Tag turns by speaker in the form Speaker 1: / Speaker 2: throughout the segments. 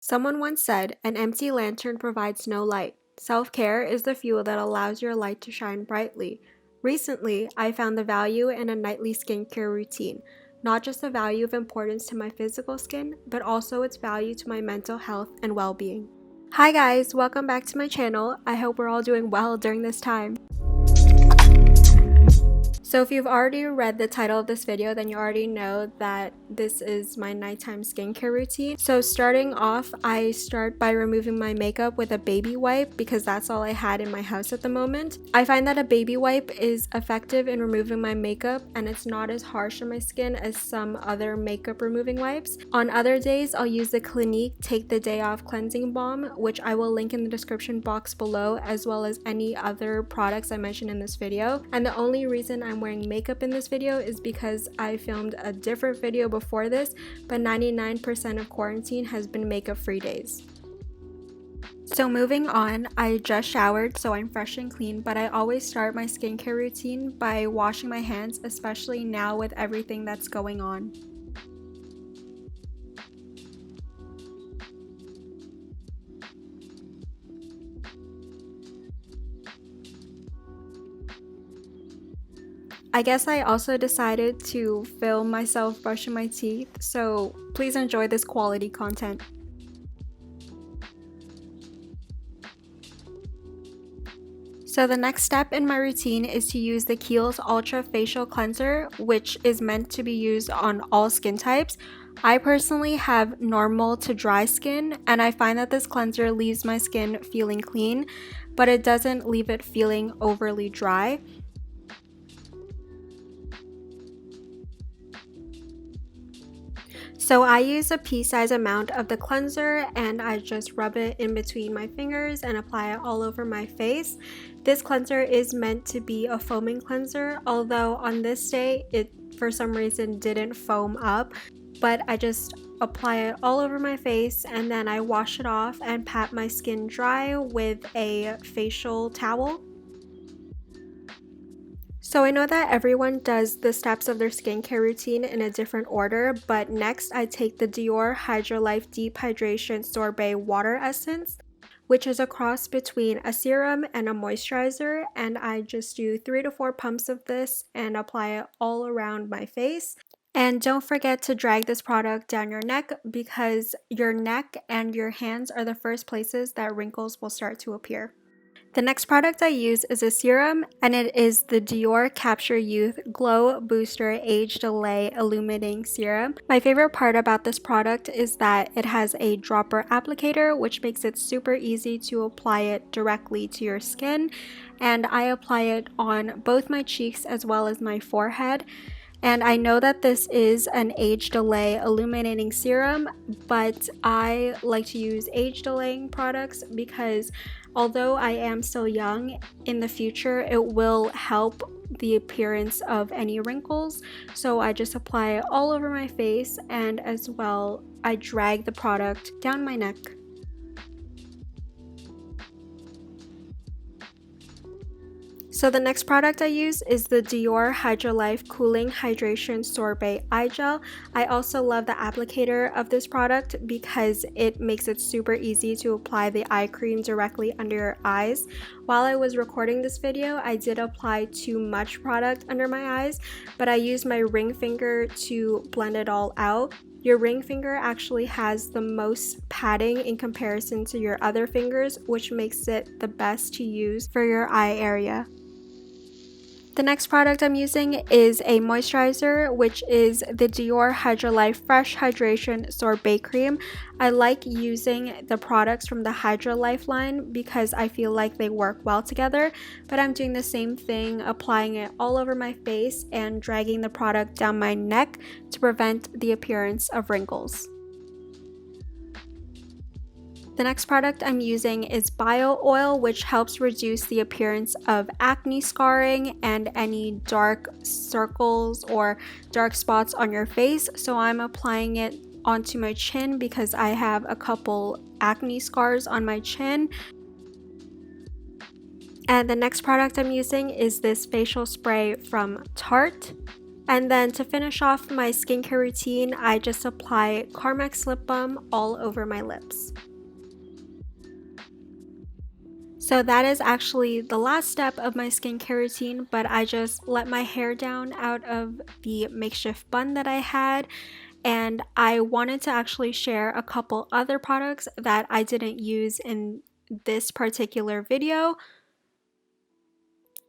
Speaker 1: Someone once said, an empty lantern provides no light. Self-care is the fuel that allows your light to shine brightly. Recently, I found the value in a nightly skincare routine. Not just the value of importance to my physical skin, but also its value to my mental health and well-being. Hi guys, welcome back to my channel. I hope we're all doing well during this time. So if you've already read the title of this video, then you already know that this is my nighttime skincare routine. So starting off, I start by removing my makeup with a baby wipe because that's all I had in my house at the moment. I find that a baby wipe is effective in removing my makeup and it's not as harsh on my skin as some other makeup removing wipes. On other days, I'll use the Clinique Take the Day Off Cleansing Balm, which I will link in the description box below, as well as any other products I mentioned in this video. And the only reason I'm wearing makeup in this video is because I filmed a different video before this, but 99% of quarantine has been makeup free days. So moving on, I just showered, so I'm fresh and clean, but I always start my skincare routine by washing my hands, especially now with everything that's going on. I guess I also decided to film myself brushing my teeth, so please enjoy this quality content. So the next step in my routine is to use the Kiehl's Ultra Facial Cleanser, which is meant to be used on all skin types. I personally have normal to dry skin, and I find that this cleanser leaves my skin feeling clean, but it doesn't leave it feeling overly dry. So I use a pea-sized amount of the cleanser and I just rub it in between my fingers and apply it all over my face. This cleanser is meant to be a foaming cleanser, although on this day it for some reason didn't foam up, but I just apply it all over my face and then I wash it off and pat my skin dry with a facial towel. So I know that everyone does the steps of their skincare routine in a different order, but next I take the Dior Hydrolife Deep Hydration Sorbet Water Essence, which is a cross between a serum and a moisturizer, and I just do 3 to 4 pumps of this and apply it all around my face. And don't forget to drag this product down your neck because your neck and your hands are the first places that wrinkles will start to appear. The next product I use is a serum, and it is the Dior Capture Youth Glow Booster Age Delay Illuminating Serum. My favorite part about this product is that it has a dropper applicator, which makes it super easy to apply it directly to your skin, and I apply it on both my cheeks as well as my forehead. And I know that this is an age delay illuminating serum, but I like to use age delaying products because although I am still young, in the future it will help the appearance of any wrinkles. So I just apply it all over my face, and as well I drag the product down my neck. So the next product I use is the Dior Hydrolife Cooling Hydration Sorbet Eye Gel. I also love the applicator of this product because it makes it super easy to apply the eye cream directly under your eyes. While I was recording this video, I did apply too much product under my eyes, but I used my ring finger to blend it all out. Your ring finger actually has the most padding in comparison to your other fingers, which makes it the best to use for your eye area. The next product I'm using is a moisturizer, which is the Dior Hydrolife Fresh Hydration Sorbet Cream. I like using the products from the Hydrolife line because I feel like they work well together, but I'm doing the same thing, applying it all over my face and dragging the product down my neck to prevent the appearance of wrinkles. The next product I'm using is Bio Oil, which helps reduce the appearance of acne scarring and any dark circles or dark spots on your face. So I'm applying it onto my chin because I have a couple acne scars on my chin. And the next product I'm using is this facial spray from Tarte. And then to finish off my skincare routine, I just apply Carmex lip balm all over my lips. So that is actually the last step of my skincare routine, but I just let my hair down out of the makeshift bun that I had, and I wanted to actually share a couple other products that I didn't use in this particular video.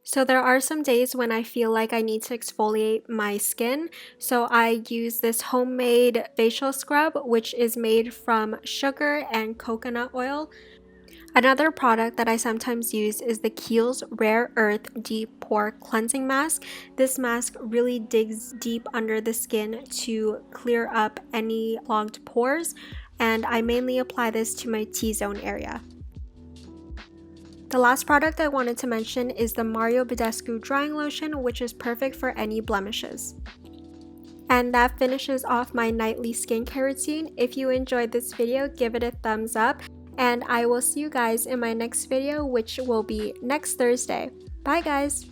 Speaker 1: So there are some days when I feel like I need to exfoliate my skin, so I use this homemade facial scrub, which is made from sugar and coconut oil. Another product that I sometimes use is the Kiehl's Rare Earth Deep Pore Cleansing Mask. This mask really digs deep under the skin to clear up any clogged pores, and I mainly apply this to my T-zone area. The last product I wanted to mention is the Mario Badescu Drying Lotion, which is perfect for any blemishes. And that finishes off my nightly skincare routine. If you enjoyed this video, give it a thumbs up, and I will see you guys in my next video, which will be next Thursday. Bye guys!